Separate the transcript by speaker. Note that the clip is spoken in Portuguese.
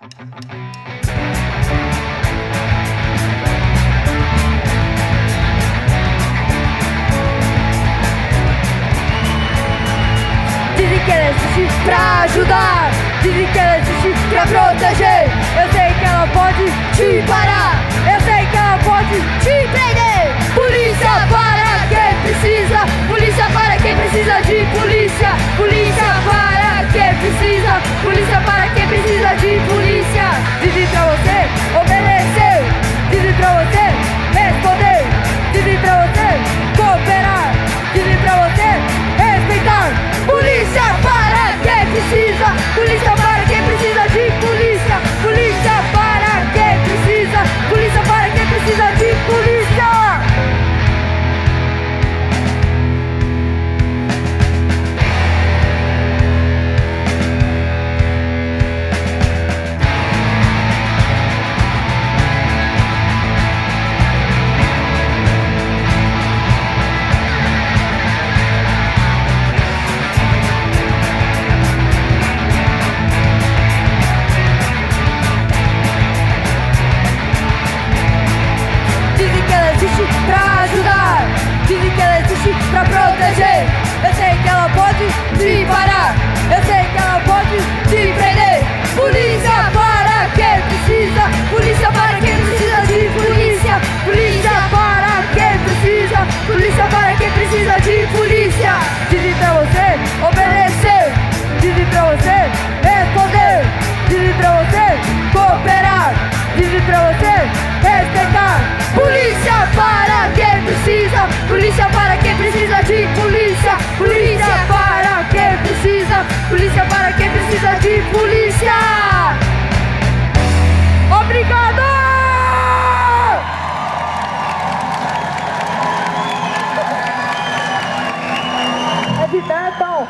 Speaker 1: Dizem que ela existe pra ajudar, dizem que ela existe pra proteger. Eu sei que ela pode te parar, eu sei que ela pode te prender. Polícia para quem precisa, polícia para quem precisa de polícia. Polícia para quem precisa, polícia para quem precisa de polícia. Dizem pra você obedecer, dizem pra você responder, dizem pra você cooperar, dizem pra você respeitar. Polícia para quem precisa, polícia para quem precisa de polícia. Polícia para quem precisa, polícia para quem precisa de polícia. Pra ajudar, dizem que ela existe pra proteger. Eu sei que ela pode te parar, eu sei que ela pode te prender. Polícia para quem precisa, polícia para quem precisa de polícia. Polícia para quem precisa, polícia para quem precisa de polícia. Dizem pra você obedecer, dizem pra você responder, dizem pra você cooperar, dizem pra você respeitar. Polícia para quem precisa, polícia para quem precisa de polícia. Polícia para quem precisa, polícia para quem precisa de polícia. Obrigado! É de metal.